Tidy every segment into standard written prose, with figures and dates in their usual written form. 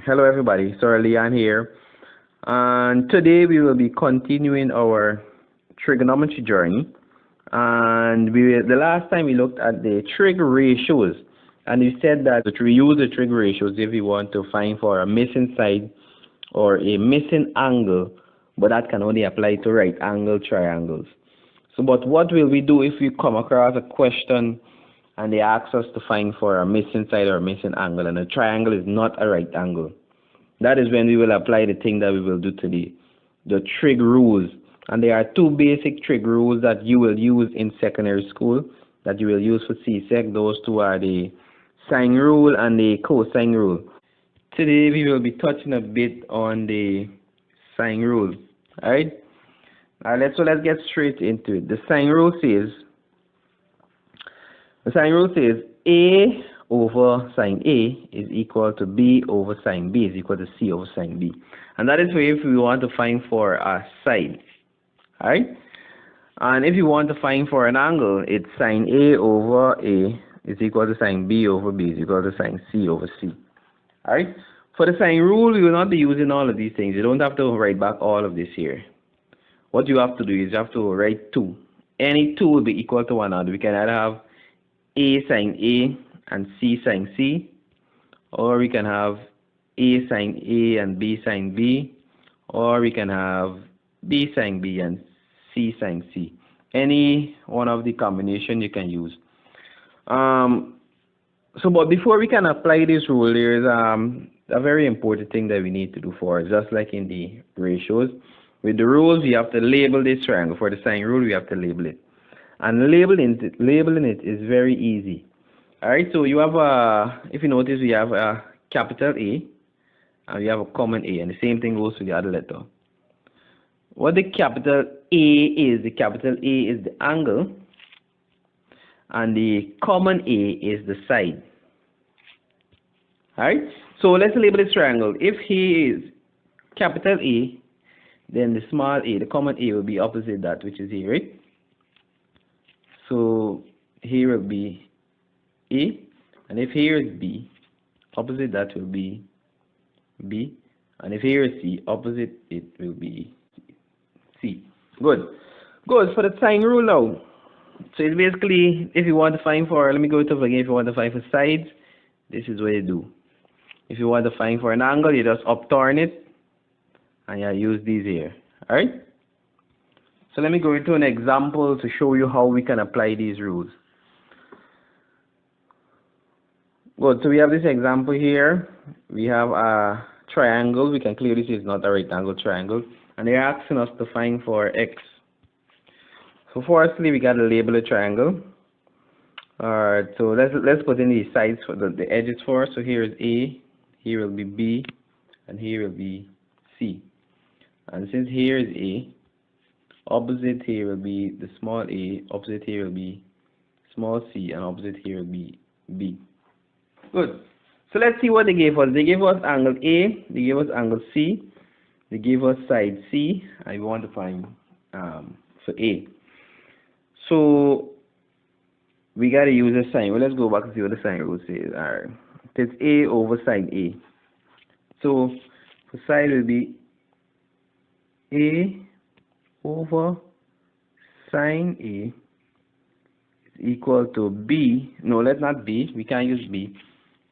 Hello everybody, Sir Leon here, and today we will be continuing our trigonometry journey. And the last time we looked at the trig ratios, and we said that we use the trig ratios if we want to find for a missing side or a missing angle, but that can only apply to right angle triangles. So, but what will we do if we come across a question and they ask us to find for a missing side or a missing angle, and a triangle is not a right angle? That is when we will apply the thing that we will do today, the trig rules. And there are two basic trig rules that you will use in secondary school, that you will use for CSEC. Those two are the sine rule and the cosine rule. Today we will be touching a bit on the sine rule. Alright? Let's get straight into it. The sine rule says A over sine A is equal to B over sine B is equal to C over sine B. And that is for if we want to find for a side. Alright? And if you want to find for an angle, it's sine A over A is equal to sine B over B is equal to sine C over C. Alright? For the sine rule, we will not be using all of these things. You don't have to write back all of this here. What you have to do is you have to write 2. Any 2 will be equal to one another. We can either have A sine A and C sine C, or we can have A sine A and B sine B, or we can have B sine B and C sine C. Any one of the combination you can use. But before we can apply this rule, there is a very important thing that we need to do for us, just like in the ratios. With the rules, we have to label this triangle. For the sine rule, we have to label it. And labeling it is very easy. Alright, so you have if you notice, we have a capital A and we have a common A, and the same thing goes to the other letter. What the capital A is the angle, and the common A is the side. Alright, so let's label this triangle. If he is capital A, then the small a, the common A, will be opposite that, which is here, right? So here will be A, and if here is B, opposite that will be B, and if here is C, opposite it will be C. Good. For the sine rule now. So it's basically, if you want to find for, let me go to again, if you want to find for sides, this is what you do. If you want to find for an angle, you just upturn it, and you use these here. Alright? So let me go into an example to show you how we can apply these rules. Good, so we have this example here. We have a triangle. We can clearly see it's not a right angle triangle. And they're asking us to find for x. So firstly, we got to label a triangle. Alright, so let's put in the sides for the edges first. So here is A, here will be B, and here will be C. And since here is A, opposite here will be the small a, opposite here will be small c, and opposite here will be B. Good. So let's see what they gave us. They gave us angle A, they gave us angle C, they gave us side C, and we want to find for A. So we got to use a sine. Well, let's go back and see what the sine rule says. Alright. It's A over sine A. So for side will be A over sine A is equal to B. No, let's not B. We can't use B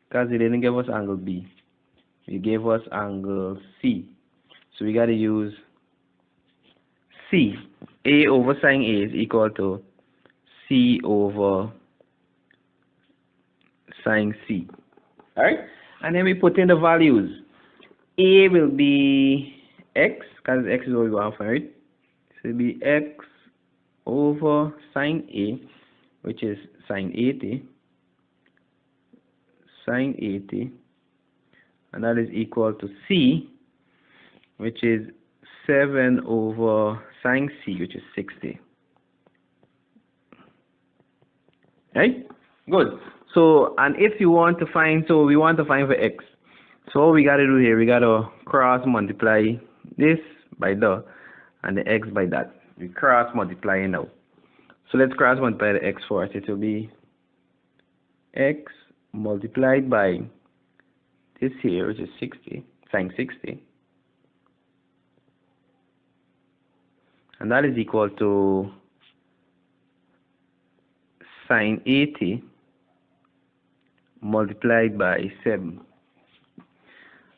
because they didn't give us angle B. They gave us angle C. So we got to use C. A over sine A is equal to C over sine C. Alright? And then we put in the values. A will be x, because x is what we want to find, right? So it will be x over sine A, which is sine 80, and that is equal to C, which is 7 over sine C, which is 60. Right? Good. So, and if you want to find, so we want to find for x. So what we got to do here, we got to cross multiply this by the, and the x by that. We cross multiply now. So let's cross multiply the x first. It will be x multiplied by this here, which is 60, sine 60. And that is equal to sine 80 multiplied by 7.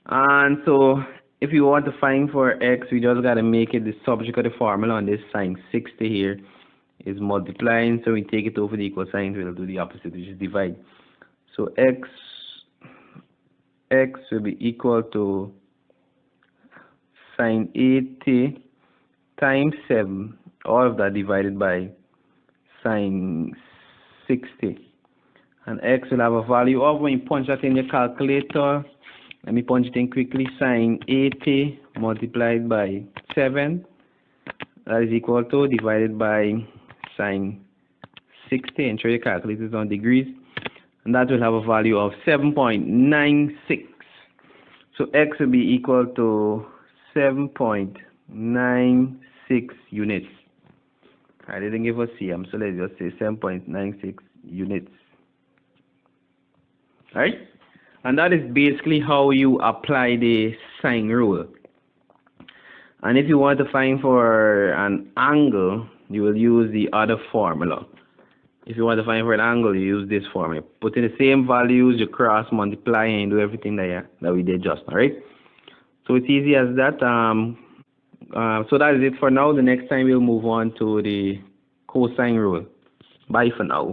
And so if you want to find for x, we just got to make it the subject of the formula on this sine 60 here is multiplying. So we take it over the equal sign, we'll do the opposite, which is divide. So x will be equal to sine 80 times 7, all of that divided by sine 60. And x will have a value of, when you punch that in your calculator, let me punch it in quickly, sine 80 multiplied by 7, that is equal to, divided by sine 60, ensure your calculator is on degrees, and that will have a value of 7.96. So x will be equal to 7.96 units. I didn't give a cm, so let's just say 7.96 units. Alright? And that is basically how you apply the sine rule. And if you want to find for an angle, you will use the other formula. If you want to find for an angle, you use this formula. Put in the same values, you cross multiply and do everything that we did just now, right? So it's easy as that. So that is it for now. The next time we'll move on to the cosine rule. Bye for now.